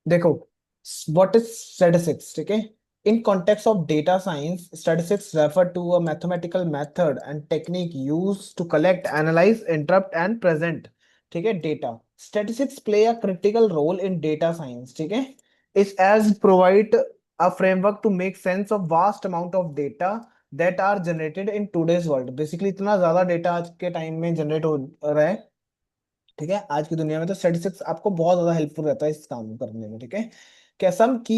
देखो, what is statistics, ठीक है। In context of data science, statistics refer to a mathematical method and technique use to collect, analyze, interpret and present, ठीक है, data. Statistics play a critical role in data science, ठीक है। इस as provide a framework to make sense of vast amount of data that are generated in today's world. Basically इतना ज्यादा data आज के time में जनरेट हो रहा है, ठीक है, आज की दुनिया में। तो स्टैटिस्टिक्स आपको बहुत ज्यादा हेल्पफुल रहता है इस काम करने में, ठीक है। क्या सम की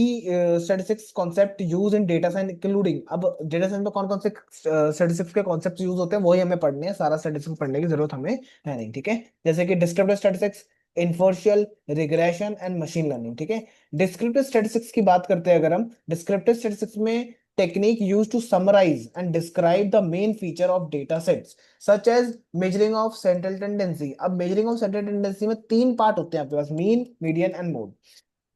statistics concept use in data science including, अब डेटा साइंस में कौन कौन से स्टैटिस्टिक्स के कॉन्सेप्ट यूज होते हैं वही हमें पढ़ने हैं, सारा स्टैटिस्टिक्स पढ़ने की जरूरत हमें है नहीं, ठीक है। जैसे कि descriptive statistics, inferential, regression and machine learning, ठीक है। डिस्क्रिप्टिव स्टैटिस्टिक्स की बात करते हैं अगर हम, डिस्क्रिप्टिव स्टैटिस्टिक्स में technique use to summarise and describe the main feature of data sets such as measuring of central tendency. अब मेजरिंग ऑफ सेंट्रल टेंडेंसी में तीन पार्ट होते हैं आपके पास, mean, median and mode.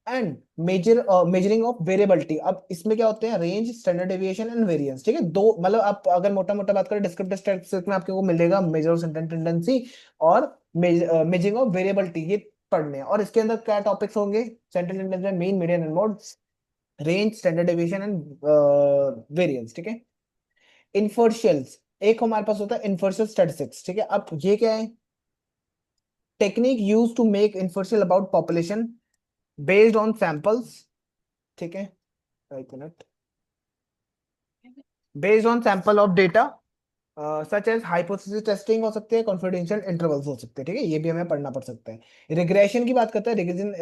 And measuring of variability, अब इसमें क्या होते हैं, range, standard deviation and variance, ठीक है। दो मतलब आप अगर मोटा मोटा बात करें, डिस्क्रिप्टिव स्टैटिस्टिक्स में आपको मिलेगा मेजर ऑफ सेंट्रल टेंडेंसी और मेजरिंग ऑफ वेरिएबिलिटी, ये पढ़ने हैं। और इसके अंदर क्या टॉपिक्स होंगे, central tendency, mean, median and mode, range, standard deviation and variance, ठीक है। इन्फर्शियल्स, एक हमारे पास होता है इन्फर्शियल स्टैटिस्टिक्स, ठीक है। अब ये क्या है, technique use to make inferential about population based on samples, ठीक है, एक minute, based on sample of data such as hypothesis testing हो सकते हैं, कॉन्फिडेंशियल इंटरवल्स हो सकते हैं, ठीक है, ये भी हमें पढ़ना पड़ सकता है। रिग्रेशन की बात करते हैं,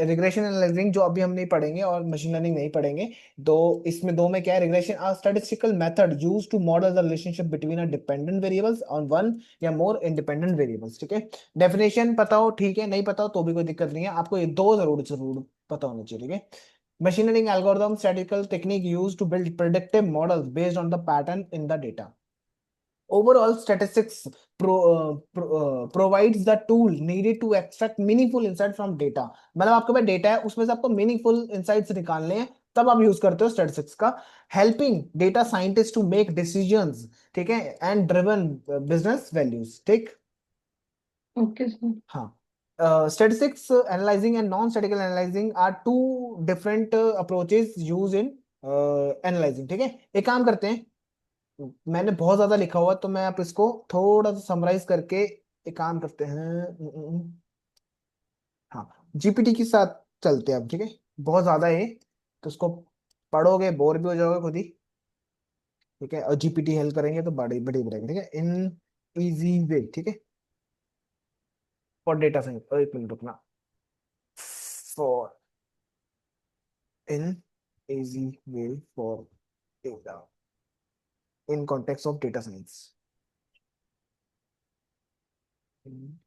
रिग्रेशन एनालाइजिंग जो अभी हम नहीं पढ़ेंगे, और मशीन लर्निंग नहीं पढ़ेंगे। दो, इसमें दो में क्या है, regression are statistical method use to model the relationship between a dependent variables on one या मोर इंडिपेंडेंट वेरिएबल्स, ठीक है। डेफिनेशन पता हो ठीक है, नहीं पता हो तो भी कोई दिक्कत नहीं है, आपको ये दो जरूर जरूर पता होना चाहिए, ठीक है। Machine learning algorithm, statistical technique used to build predictive models based on the pattern in the data. Overall, statistics provides the tool needed to extract meaningful insight from data. मतलब आपके पास डेटा है, उसमें से आपको मीनिंगफुल इंसाइट्स निकालने हैं, तब आप यूज करते हो स्टैटिस्टिक्स का। Helping data scientist to make decisions, ठीक है, एंड ड्रिवन बिजनेस वैल्यूज, ठीक। Okay sir. हाँ, statistics analyzing and non-statistical analyzing are two different approaches used in analyzing, ठीक है। एक काम करते हैं, मैंने बहुत ज्यादा लिखा हुआ है, तो मैं आप इसको थोड़ा सा समराइज करके एक काम करते हैं। हाँ, जीपीटी के साथ चलते हैं अब, ठीक है। बहुत ज्यादा है तो उसको पढ़ोगे बोर भी हो जाओगे खुद ही, ठीक है, और जीपीटी हेल्प करेंगे तो बड़ी बड़ी बढ़ेगी, ठीक है, इन इजी वे, ठीक है, फॉर डेटा साइंस। एक मिनट रुकना, for in easy way for data in context of data science. हम्म,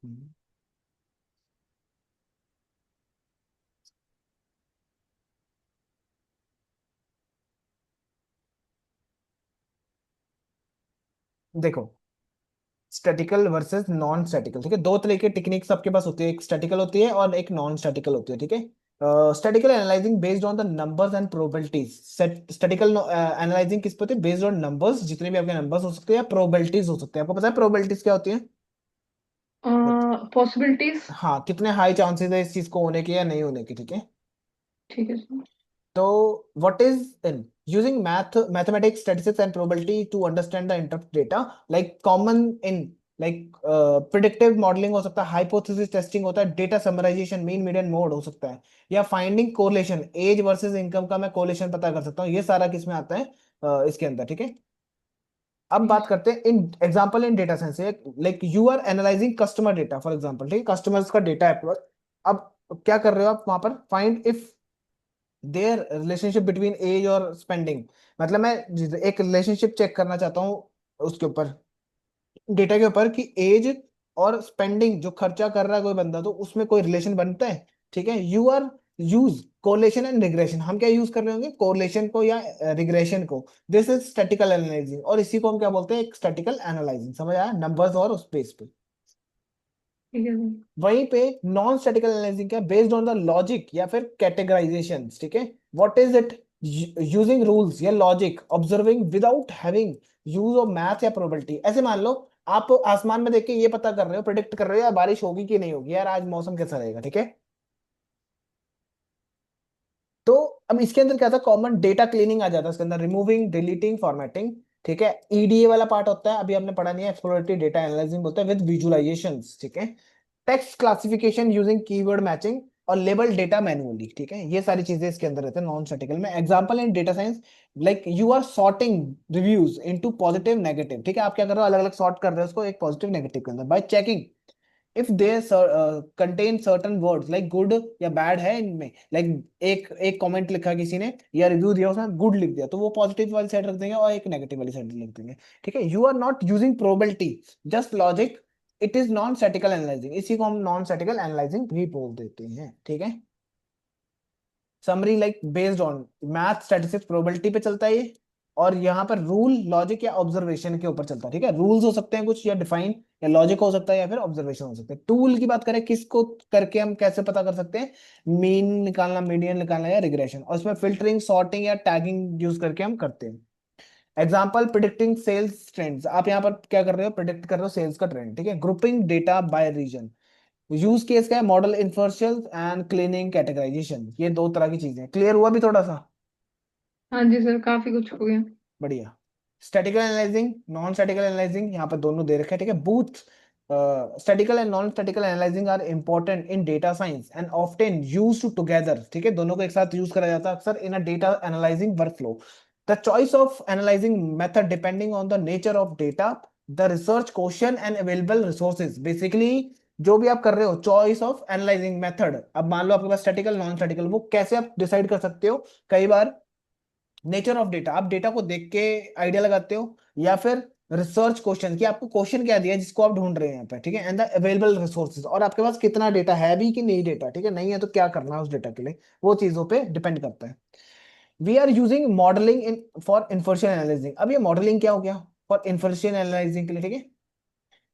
हम्म। देखो, स्टैटिकल वर्सेस नॉन स्टैटिकल, ठीक है, दो तरह की टेक्निक्स आपके पास होती है, एक स्टैटिकल होती है और एक नॉन स्टैटिकल होती है, ठीक है। Statistical analysing based on the numbers and probabilities. Statistical analysing किस पे होती है, बेस्ड ऑन नंबर्स, जितने भी आपके नंबर्स हो सकते हैं या प्रोबेबिलिटीज हो सकते हैं। आपको पता है प्रोबेबिलिटीज क्या होती है? पॉसिबिलिटीज। हाँ, कितने हाई चांसेस है इस चीज को होने के या नहीं होने के, ठीक है। ठीक है sir. So, what is in using mathematics, statistics, and probability to understand the interrupt data, like common in predictive modeling हो सकता है, hypothesis testing होता है, data summarization, mean, median, mode हो सकता है, या finding correlation, age versus income का मैं correlation पता कर सकता हूँ, ये सारा किस में आता है, इसके अंदर, ठीक है। अब ठीक है बात सर। करते हैं in example in data science, like you are analysing customer data for example, ठीक है, कस्टमर्स का डेटा है आपके पास। अब क्या कर रहे हो आप वहां पर, find if there relationship between age और स्पेंडिंग। मतलब मैं एक रिलेशनशिप चेक करना चाहता हूँ उसके ऊपर, डेटा के ऊपर, कि एज और स्पेंडिंग जो खर्चा कर रहा है कोई बंदा, तो उसमें कोई रिलेशन बनता है, ठीक है। You are use correlation and regression, हम क्या यूज कर रहे होंगे, कोरिलेशन को या रिग्रेशन को। दिस इज स्टैटिकल एनालाइजिंग, और इसी को हम क्या बोलते हैं, एक स्टैटिकल एनालाइजिंग, समझ आया, नंबर्स और उस बेस पे। ठीक है सर। वहीं पे नॉन स्टैटिकल एनालिसिस क्या, बेस्ड ऑन द लॉजिक या फिर कैटेगराइजेशन, ठीक है। What is it, using rules या logic, observing without having use of math या प्रोबेबिलिटी। ऐसे मान लो आप आसमान में देख के ये पता कर रहे हो, प्रिडिक्ट कर रहे हो यार बारिश होगी कि नहीं होगी, यार आज मौसम कैसा रहेगा, ठीक है। तो अब इसके अंदर क्या था, कॉमन डेटा क्लीनिंग आ जाता है इसके अंदर, रिमूविंग, डिलीटिंग, फॉर्मेटिंग। ठीक है, ईडीए वाला पार्ट होता है, अभी हमने पढ़ा नहीं है, एक्सप्लोरेटरी डेटा एनालाइजिंग बोलते हैं विद विजुअलाइजेशंस। ठीक है, text classification using keyword matching, और लेबल डेटा मैनुअली। ठीक है, ये सारी चीजें इसके अंदर रहते हैं नॉन स्टैटिकल में। Example in data science, like you are sorting reviews into positive negative. ठीक है, आप क्या कर रहे हो, अलग अलग सॉर्ट कर रहे हो उसको एक पॉजिटिव नेगेटिव के अंदर, bye checking if they contain certain words like good या बैड है इनमें। लाइक एक एक कमेंट लिखा किसी ने या रिव्यू दिया, उसने गुड लिख दिया, तो वो पॉजिटिव वाली साइड रख देंगे और एक नेगेटिव वाली साइड लिख देंगे। ठीक है, you are not using probability, just logic, it is non statical analyzing. इसी को हम नॉन स्टैटिकल एनालाइजिंग भी बोल देते हैं। ठीक है, summary like based on math, statistics, probability पे चलता है ये, और यहाँ पर रूल, लॉजिक या ऑब्जर्वेशन के ऊपर चलता है। ठीक है, रूल्स हो सकते हैं कुछ या डिफाइन, या लॉजिक हो सकता है, या फिर ऑब्जर्वेशन हो सकता है। टूल की बात करें, किसको करके हम कैसे पता कर सकते हैं, मीन निकालना, मीडियन निकालना, या रिग्रेशन, और इसमें फिल्टरिंग, सॉर्टिंग या टैगिंग यूज करके हम करते हैं। एग्जाम्पल, प्रिडिक्टिंग सेल्स ट्रेंड्स, आप यहाँ पर क्या कर रहे हो, प्रिडिक्ट कर रहे हो सेल्स का ट्रेंड। ठीक है, grouping data by region, use case का है model inferences and cleaning categorization. ये दो तरह की चीजें, क्लियर हुआ भी थोड़ा सा? हाँ जी सर, काफी कुछ हो गया। बढ़िया। Statical analyzing, non statical analyzing, यहाँ पर दोनों दे रखे हैं। ठीक है, both statical and non statical analyzing are important in data science and often used together. ठीक है, दोनों को एक साथ यूज करा जाता है अक्सर in a data analysing workflow. The choice of analysing method depending on the nature of data, the research question and available resources. Basically जो भी आप कर रहे हो, चॉइस ऑफ एनालाइजिंग मेथड, अब मान लो आपके पास स्टैटिकल नॉन स्टैटिकल, वो कैसे आप डिसाइड कर सकते हो, कई बार नेचर ऑफ डेटा, आप डेटा को देख के आइडिया लगाते हो, या फिर रिसर्च क्वेश्चन की आपको क्वेश्चन क्या दिया है जिसको आप ढूंढ रहे हैं यहाँ पे। ठीक है, एंड द अवेलेबल रिसोर्सेज, और आपके पास कितना डेटा है भी कि नहीं डेटा। ठीक है, नहीं है तो क्या करना है उस डेटा के लिए, वो चीजों पे डिपेंड करता है। We are using modelling in for information analysing. अब ये मॉडलिंग क्या हो गया, फॉर इन्फॉर्मेशन एनालिसिंग के लिए। ठीक है,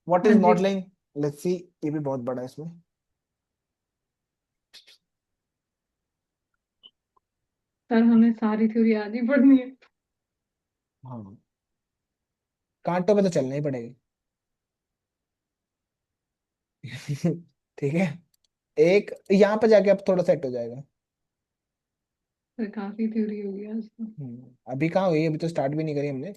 व्हाट हाँ इज जी मॉडलिंग, लेट्स सी, ये भी बहुत बड़ा है इसमें। सर, हमें सारी थ्योरी आज ही पढ़नी है। हाँ, कांटों पे तो चलना ही पड़ेगा। ठीक है, एक यहाँ पे जाके अब थोड़ा सेट हो जाएगा। सर, काफी थ्योरी हो गया आज तो। अभी कहाँ हुई, अभी तो स्टार्ट भी नहीं करी हमने।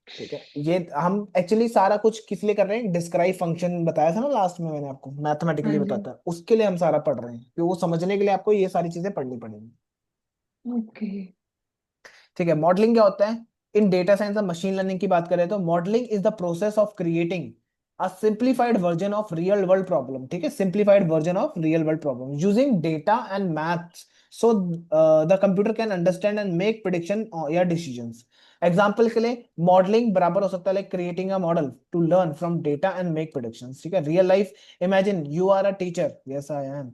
ठीक है, ये हम एक्चुअली सारा कुछ किस लिए कर रहे हैं, डिस्क्राइब फंक्शन बताया था ना लास्ट में मैंने आपको, हाँ मैथमेटिकली जी। बताता है, उसके लिए हम सारा पढ़ रहे हैं, कि वो समझने के लिए आपको ये सारी चीजें पढ़नी पड़ेंगी। ओके। ठीक है, मॉडलिंग क्या होता है, इन डेटा साइंस और मशीन लर्निंग की बात करें तो modeling is the process of creating a simplified version of real world problem. ठीक है, simplified version of real world problem using data and maths, so the computer can understand and make prediction या decisions. Example के लिए मॉडलिंग बराबर हो सकता है like creating a model to learn from data and make predictions. ठीक है, real life, imagine you are a teacher, yes I am.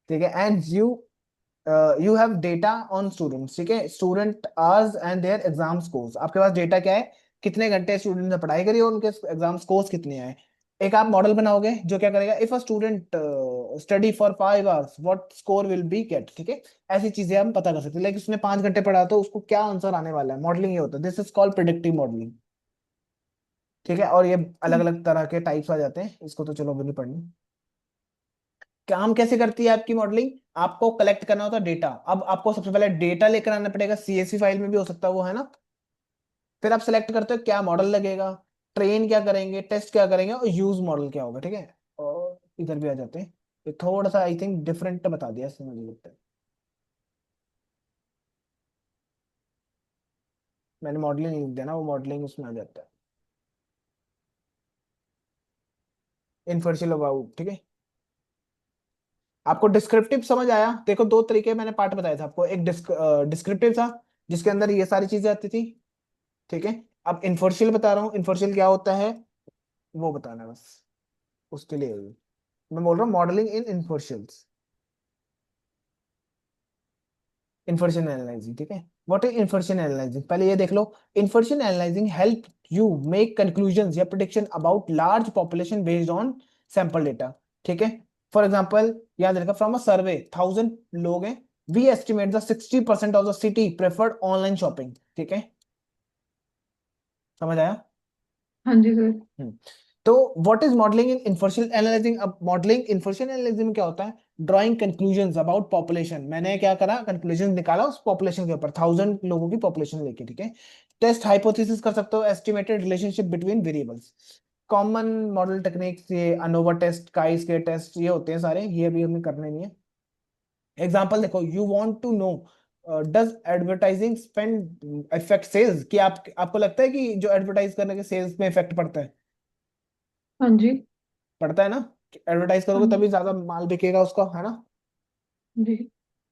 ठीक है, and you have data on students. ठीक है, student hours and their exam scores, आपके पास data क्या है, कितने घंटे स्टूडेंट ने पढ़ाई करी और उनके एग्जाम स्कोर्स कितने आए। एक आप मॉडल बनाओगे जो क्या करेगा, if a student study for 5 hours what score will be get. ठीक है, ऐसी चीजें हम पता कर सकते हैं, लाइक उसने 5 घंटे पढ़ा तो उसको क्या आंसर आने वाला है, मॉडलिंग ये होता है, this is called predictive modelling. ठीक है, और ये अलग अलग तरह के टाइप्स आ जाते हैं, इसको तो चलो अभी नहीं पढ़नी। काम कैसे करती है आपकी मॉडलिंग, आपको कलेक्ट करना होता है डेटा, अब आपको सबसे पहले डेटा लेकर आना पड़ेगा, सीएसवी फाइल में भी हो सकता है वो, है ना। फिर आप सेलेक्ट करते हो क्या मॉडल लगेगा, ट्रेन क्या करेंगे, टेस्ट क्या करेंगे, और यूज मॉडल क्या होगा। ठीक है, और इधर भी आ जाते हैं, ये थोड़ा सा आई थिंक डिफरेंट बता दिया इसमें मुझे लगता है, मैंने मॉडलिंग नहीं लिख दिया ना, वो मॉडलिंग उसमें आ जाता है, इनफर्शियल अबाउट। ठीक है, आपको डिस्क्रिप्टिव समझ आया, देखो दो तरीके मैंने पार्ट बताया था आपको, एक डिस्क्रिप्टिव था जिसके अंदर ये सारी चीजें आती थी। ठीक है, अब इन्फर्शियल बता रहा हूँ, इन्फर्शियल क्या होता है वो बताना है बस, उसके लिए मैं बोल रहा हूँ मॉडलिंग इन इन्फर्शियल्स, इन्फर्शन एनालाइजिंग। ठीक है, व्हाट इज इन्फर्शन एनालाइजिंग, पहले ये देख लो। Inference analysing help you make conclusion या prediction about large population based on sample data. ठीक है, फॉर एग्जाम्पल याद रखा, फ्रॉम अ सर्वे 1000 लोग हैं, we estimate the 60% of the city preferred online shopping. ठीक है, समझ आया? हाँ जी सर। हम्म। तो what is modelling in inferential analysing? अब मॉडलिंग इन्फर्शियल एनालिसिस में क्या होता है? Drawing conclusions about population. मैंने क्या करा, कंक्लूजन निकाला उस पॉपुलेशन के ऊपर, 1000 लोगों की पॉपुलेशन लेके, ठीक है। टेस्ट हाइपोथेसिस कर सकते हो, estimated relationship between variables. Common model techniques, ये ANOVA test, chi square test, ये होते हैं सारे, ये अभी हमें करने नहीं है। एग्जाम्पल देखो, you want to know does advertising spend effect sales, कि आपको लगता है कि जो एडवर्टाइज करने के सेल्स में इफेक्ट पड़ता है? हाँ जी। पड़ता है ना? एडवर्टाइज हाँ करोगे जी। तभी ज्यादा माल बिकेगा उसका, है ना? जी।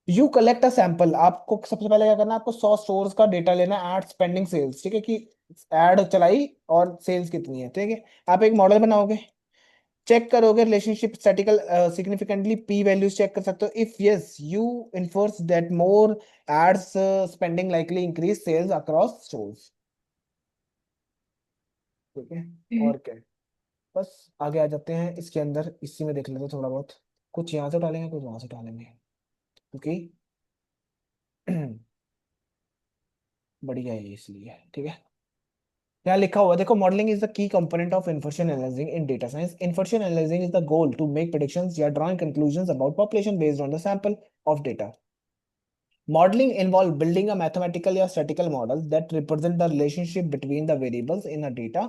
यू कलेक्ट अ सैंपल, आपको सबसे पहले क्या करना है, आपको 100 स्टोर्स का डेटा लेना है, एड स्पेंडिंग सेल्स, ठीक है, कि एड चलाई और सेल्स कितनी है, ठीक है। आप एक मॉडल बनाओगे, चेक करोगे relationship statical significantly, P values check कर सकते हो। If yes, you infers that more ads spending likely increase sales across stores, ठीक है। और क्या है? बस आगे आ जाते हैं इसके अंदर, इसी में देख लेते हैं थोड़ा बहुत, कुछ यहाँ से डालेंगे कुछ वहां से डालेंगे, क्योंकि बढ़िया है ये, इसलिए ठीक है। यहाँ लिखा हुआ है, देखो, modelling is the key component of information analysis in data science. Information analysis is the goal to make predictions या drawing conclusions about population based on the sample of data. Modeling involves building a mathematical or statistical model that represent the relationship between the variables in a data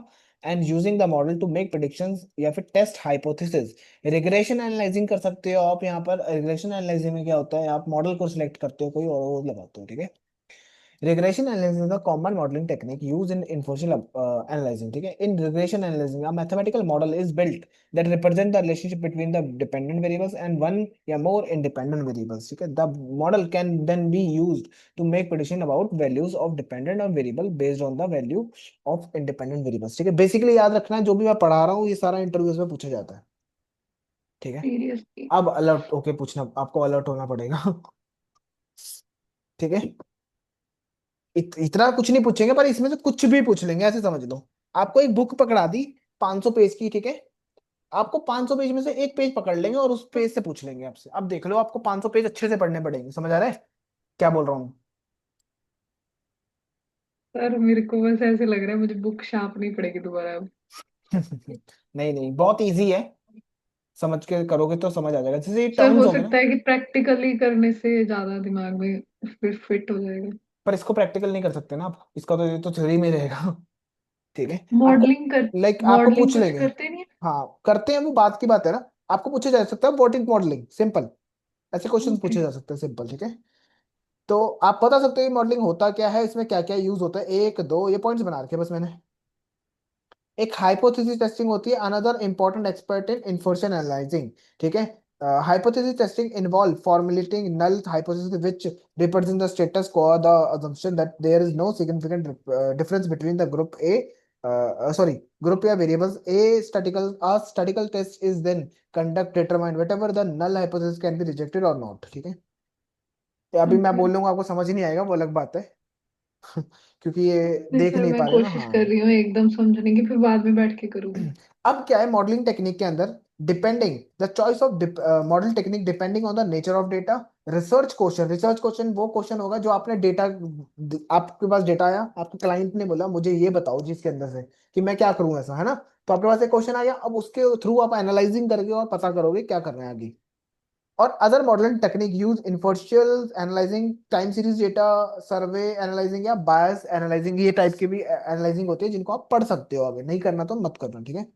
and using the model to make predictions या फिर test hypothesis. Regression analysing कर सकते हो आप यहाँ पर। Regression analysing में क्या होता है, आप मॉडल को सिलेक्ट करते हो कोई और वो लगाते हो, ठीक है। Regression analysis is a common modeling technique used in information analyzing. ठीक है, in regression analysis, a mathematical model is built that represent the relationship between the dependent variables and one या more independent variables. ठीक है, the model can then be used to make prediction about values of dependent or variable based on the value of independent variables. ठीक है, basically याद रखना है, जो भी मैं पढ़ा रहा हूँ ये सारा इंटरव्यूज में पूछा जाता है, ठीक है। सीरियसली। अब अलर्ट होके पूछना, आपको अलर्ट होना पड़ेगा। ठीक है, इतना कुछ नहीं पूछेंगे, पर इसमें से कुछ भी पूछ लेंगे, ऐसे समझ लो। आपको एक बुक पकड़ा दी 500 पेज की, ठीक है। आपको 500 पेज में से एक पेज पकड़ लेंगे और उस पेज से पूछ लेंगे आपसे। अब देख लो, आपको 500 पेज अच्छे से पढ़ने पड़ेंगे, समझ आ रहा है क्या बोल रहा हूँ? सर मेरे को बस ऐसे लग रहा है मुझे बुक छापनी पड़ेगी दोबारा अब। नहीं नहीं, बहुत इजी है, समझ के करोगे तो समझ आ जाएगा। जैसे ये सर टर्म्स हो होंगे सकता ना, है कि प्रैक्टिकली करने से ज्यादा दिमाग में फिर फिट हो जाएगा। पर इसको प्रैक्टिकल नहीं कर सकते ना आप, इसका तो ये तो थ्योरी में रहेगा। ठीक है, आपको मॉडलिंग कर लाइक आपको मॉडलिंग पूछ कुछ लेंगे। करते नहीं हाँ करते हैं, वो बात की बात है ना। आपको पूछा जा सकता है व्हाट इज मॉडलिंग, सिंपल, ऐसे है। Question okay. पूछे जा सकते हैं, सिंपल, ठीक है। तो आप बता सकते हो ये मॉडलिंग होता क्या है, इसमें क्या क्या यूज होता है, एक दो ये पॉइंट्स बना रखे हैं बस मैंने। एक हाइपोथेसिस टेस्टिंग होती है, another important expert in information analyzing, ठीक है। Hypothesis testing involve formulating null hypothesis which represent the status quo the assumption that there is no significant difference between the group A sorry group A variables a statistical test is then conduct determine whatever the null hypothesis can be rejected or not, ठीक है। ये अभी मैं okay. बोल लूंगा आपको समझ ही नहीं आएगा, वो अलग बात है। क्योंकि ये नहीं देख सर नहीं मैं पा रहे ना, कोशिश कर हाँ। रही हूँ एकदम समझने की, फिर बाद में बैठ के करूंगी। अब क्या है मॉडलिंग टेक्निक के अंदर, depending the choice of model technique depending on the nature of data. Research question वो क्वेश्चन होगा जो आपने डेटा, आपके पास डेटा आया, आपके क्लाइंट ने बोला मुझे ये बताओ जिसके अंदर से कि मैं क्या करूं ऐसा, है ना। तो आपके पास एक क्वेश्चन आया, अब उसके थ्रू आप एनालाइजिंग करके और पता करोगे क्या करना है आगे। और other modelling technique use inferential analysing, time series data survey analysing या बायस एनालाइजिंग, ये टाइप की भी एनालाइजिंग होती है जिनको आप पढ़ सकते हो, आगे नहीं करना तो मत करना, ठीक है।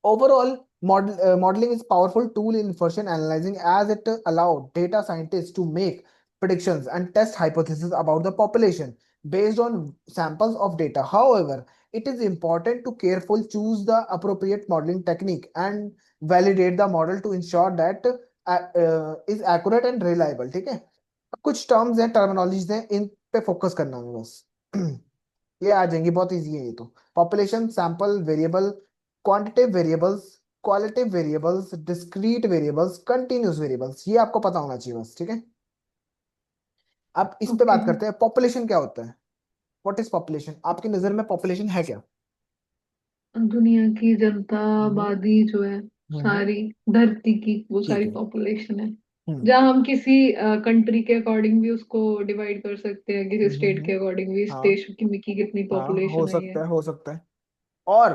Overall, modeling is powerful tool in information analyzing as it allow data scientists to make predictions and test hypotheses about the population based on samples of data. However, it is important to carefully choose the appropriate modeling technique and validate the model to ensure that is accurate and reliable. ठीक है, कुछ terms हैं, terminologies हैं, इन पे focus करना है बस। ये आ जाएंगी, बहुत इजी है ये तो। Population, sample variable, quantitative variables, qualitative variables, discrete variables, continuous variables, ये आपको पता होना चाहिए बस, ठीक है। अब इस पे ओके। बात करते हैं, पॉपुलेशन क्या होता है। व्हाट इज पॉपुलेशन, आपकी नजर में पॉपुलेशन है क्या? दुनिया की जनता हम्म। आबादी जो है, हम्म। सारी धरती की वो ठीक सारी है। पॉपुलेशन है। हम्म। जहाँ हम किसी कंट्री के अकॉर्डिंग भी उसको डिवाइड कर सकते हैं, किसी हम्म। स्टेट के अकॉर्डिंग भी, इस हाँ देश की कितनी हाँ, हो पॉपुलेशन है ये। सकता है, हो सकता है। और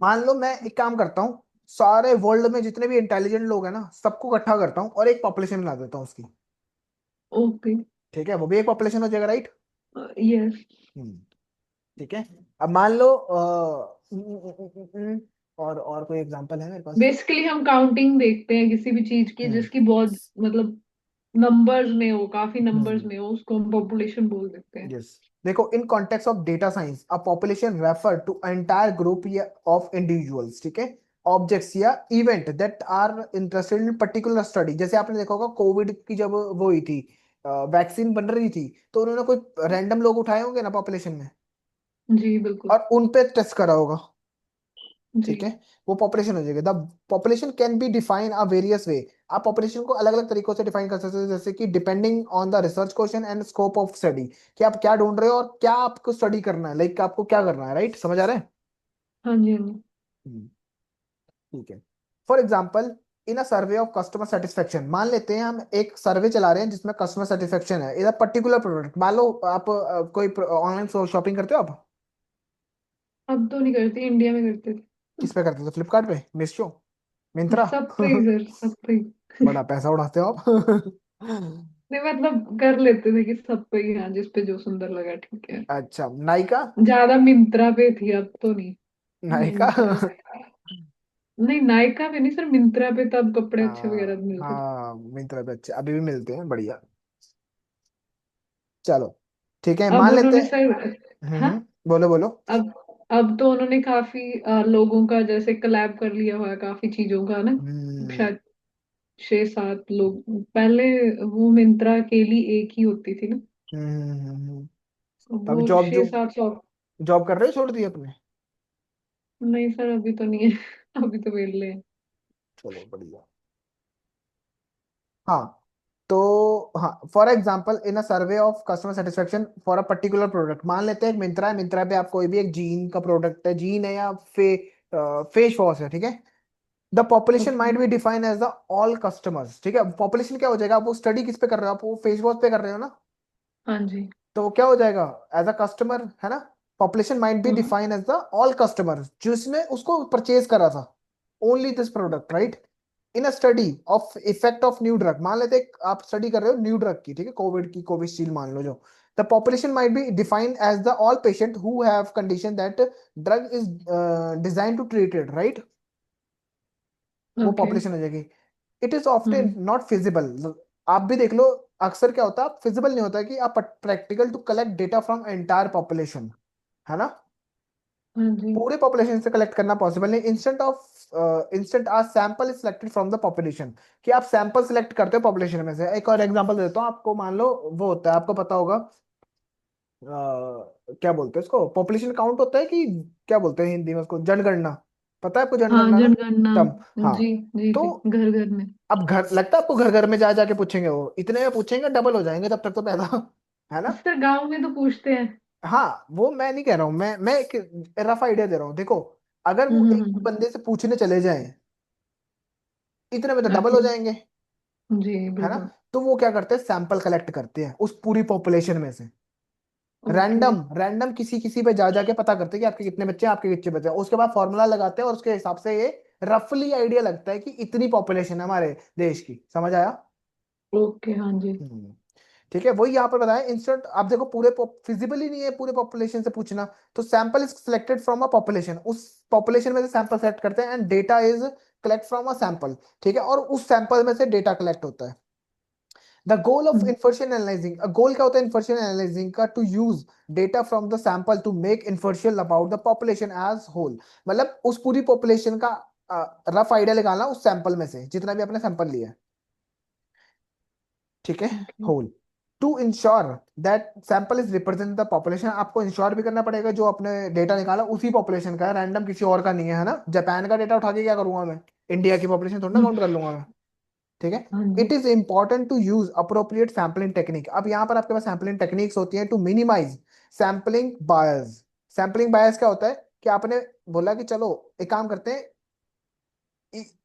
मान लो मैं एक काम करता हूँ, सारे वर्ल्ड में जितने भी इंटेलिजेंट लोग हैं ना सबको इकट्ठा करता हूँ और एक पॉपुलेशन बना देता हूँ उसकी। ओके। ठीक है, वो भी एक पॉपुलेशन हो जाएगा, राइट। यस। हम्म। ठीक है। अब मान लो और कोई एग्जांपल है मेरे पास। बेसिकली हम काउंटिंग देखते हैं किसी भी चीज की हम्म। जिसकी बहुत मतलब नंबर्स में हो, काफी नंबर्स हम्म। में हो, उसको हम पॉपुलेशन बोल देते हैं। यस। देखो, in context of data science a population refer to entire group of individuals, ठीक है, ऑब्जेक्ट्स या event that are interested in particular study. जैसे आपने देखा होगा कोविड की जब वो हुई थी, वैक्सीन बन रही थी, तो उन्होंने कोई रैंडम लोग उठाए होंगे ना पॉपुलेशन में, जी बिल्कुल। और उन पे टेस्ट करा होगा। जी। ठीक है, वो पॉपुलेशन हो जाएगी। The population can be define a various वे। आप पॉपुलेशन को अलग अलग तरीकों से डिफाइन कर सकते हो, जैसे कि depending on the research question and scope of study, कि आप क्या ढूंढ रहे हो और क्या आपको स्टडी करना है, लाइक आपको क्या करना है, राइट, समझ आ रहा है। हाँ जी, हाँ जी। हम्म, ठीक है। For example, in a survey of customer satisfaction, मान लेते हैं हम एक सर्वे चला रहे हैं जिसमें कस्टमर सेटिस्फेक्शन है, इधर पर्टिकुलर प्रोडक्ट, मान लो आप कोई ऑनलाइन शॉपिंग करते हो आप। अब तो नहीं करती, इंडिया में करते किस पे करते हो, फ्लिपकार्ट पे, मीशो, थे। मिंत्रा। सब पे ही सर, सब पे ही। बड़ा पैसा उड़ाते हो आप। नहीं मतलब कर लेते थे कि सब पे ही, हाँ जिस पे जो सुंदर लगा ठीक है। अच्छा, नायका। ज्यादा मिंत्रा पे थी, अब तो नहीं। नायका। मिंत्रा। नहीं नायका पे नहीं सर, मिंत्रा पे तब कपड़े अच्छे हाँ वगैरह मिलते थे। हाँ, मिंत्रा पे अच्छे अभी भी मिलते हैं, बढ़िया। चलो, ठीक है, अब मान लेते उन्होंने हैं। सर। हाँ। बोलो बोलो। अब अब तो उन्होंने काफी लोगों का जैसे कलैब कर लिया हुआ है काफी चीजों का ना। हम्म। शायद 6-7 लोग पहले। वो मिंत्रा अकेली एक ही होती थी ना। तो अभी वो जॉब जो 6-7 सौ। जॉब कर रहे हो, छोड़ दी अपने। नहीं सर अभी तो नहीं है। अभी तो वेले हैं। चलो बढ़िया। हाँ, तो हाँ, for example in a survey of customer satisfaction for a particular product, मान लेते हैं एक मिंत्रा है, मिंत्रा पे आप कोई भी एक जीन का प्रोडक्ट है, जीन है या फेस वॉश है, ठीक है। The population okay. Might be define as the all customers, ठीक है। पॉपुलेशन क्या हो जाएगा, आप वो स्टडी किस पे कर रहे हो, आप वो फेस वॉश पे कर रहे हो ना, हाँ जी। तो वो क्या हो जाएगा, एज अ कस्टमर, है ना। पॉपुलेशन माइट बी हाँ। Define as the all customers जिसने उसको परचेज करा था, only this product, right. In a study of effect of new drug, मान लेते हैं आप स्टडी कर रहे हो न्यू ड्रग की, ठीक है, कोविड की, कोविशील्ड मान लो जो, the population might be defined as the all patient who have condition that drug is design to treated, right. वो ओके। पॉपुलेशन हो जाएगी। It is often hmm. Not feasible, आप भी देख लो, अक्सर क्या होता है, फिजिबल नहीं होता कि आप practical to collect data from entire population, है ना। हाँ जी। पूरे पॉपुलेशन से कलेक्ट करना पॉसिबल नहीं। Instant a sample is selected from the population, कि आप सैंपल सिलेक्ट करते हो पॉपुलेशन में से। एक और एग्जांपल देता हूँ आपको, मान लो वो होता है, आपको पता होगा, क्या बोलते हैं उसको, पॉपुलेशन काउंट होता है कि क्या बोलते हैं हिंदी में उसको, जनगणना। पता है आपको हाँ जनगणना ना, जनगणना। टर्म। हाँ, जी। जी तो जी, घर घर में। अब घर, लगता है आपको घर घर में जा जाके पूछेंगे, वो इतने में पूछेंगे, डबल हो जाएंगे तब तक तो पैदा। है ना। सर गांव में तो पूछते हैं। हाँ, वो मैं नहीं कह रहा हूँ, मैं एक रफ आइडिया दे रहा हूँ, देखो, अगर वो एक हम्म। बंदे से पूछने चले जाएं, इतने में तो डबल हो ओके। जाएंगे, जी है ना। बिल्कुल। तो वो क्या करते हैं, सैंपल कलेक्ट करते हैं उस पूरी पॉपुलेशन में से, ओके। रैंडम रैंडम किसी किसी पे जा जाके पता करते हैं कि आपके कितने बच्चे हैं, आपके कितने बच्चे हैं। उसके बाद फॉर्मूला लगाते हैं और उसके हिसाब से ये रफली आइडिया लगता है कि इतनी पॉपुलेशन है हमारे देश की, समझ आया। ओके। हाँ जी। हम्म। ठीक है, वही यहाँ पर बताया, इंस्टेंट आप देखो, पूरे फिजिबल ही नहीं है पूरे पॉपुलेशन से पूछना, तो sample is selected from a population, उस पॉपुलेशन में से सैंपल सेलेक्ट करते हैं and data is collect from a sample, ठीक है, और उस सैंपल में से डेटा कलेक्ट होता है। The goal of inference analysing, goal क्या होता है इन्फर्शन एनालाइजिंग का, to use data from the sample to make inference about the population as whole, मतलब उस पूरी पॉपुलेशन का रफ आइडिया निकालना उस सैंपल में से, जितना भी आपने सैंपल लिया है, ठीक है, okay. Whole. To ensure that sample is represent the population, आपको इंश्योर भी करना पड़ेगा जो आपने डेटा निकाला उसी पॉपुलेशन का है, रैंडम किसी और का नहीं है, है ना। जापान का डेटा उठा के क्या करूंगा मैं, इंडिया की पॉपुलेशन थोड़ा ना काउंट कर लूंगा मैं, ठीक है। हाँ इट जी। Is important to use appropriate sampling technique, अब यहाँ पर आपके पास सैम्पलिंग टेक्निक्स होती हैं to minimise sampling bias. Sampling bias क्या होता है, कि आपने बोला कि चलो एक काम करते हैं,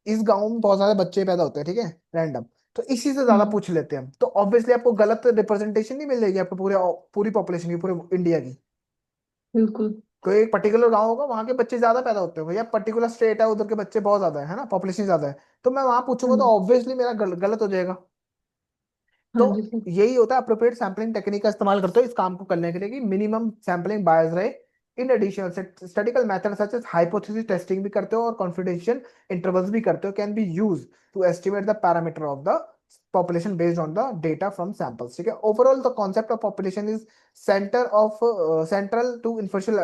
इस गांव में बहुत सारे बच्चे पैदा होते हैं, ठीक है, रैंडम, तो इसी से ज्यादा हम्म। पूछ लेते हैं हम, तो ऑब्वियसली आपको गलत रिप्रेजेंटेशन नहीं मिल जाएगी आपको पूरे पूरी पॉपुलेशन की, पूरे इंडिया की, बिल्कुल। कोई एक पर्टिकुलर गांव होगा, वहां के बच्चे ज्यादा पैदा होते होंगे, या पर्टिकुलर स्टेट है उधर के बच्चे बहुत ज्यादा है ना, पॉपुलेशन ज्यादा है, तो मैं वहां पूछूंगा तो हम्म। ऑब्वियसली मेरा गलत हो जाएगा। तो हाँ जी सर। यही होता है अप्रोप्रिएट सैम्पलिंग टेक्निक का इस्तेमाल करते हो इस काम को करने के लिए, कि मिनिमम सैम्पलिंग बायस रहे। In addition statical method such as hypothesis testing भी करते हो और कॉन्फिडेंशियल इंटरवल्स भी करते हो, can be use to estimate the parameter of the population based on the data from samples, ठीक है। Overall the concept of population is central to information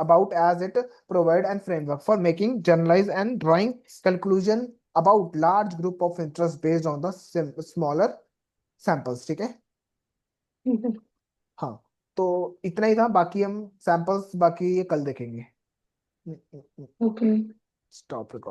about, as it provide and framework for making generalized and drawing conclusion about large group of interest based on the smaller samples, ठीक है। ठीक है। हाँ, तो इतना ही था, बाकी हम सैंपल्स बाकी ये कल देखेंगे। ओके। Stop record.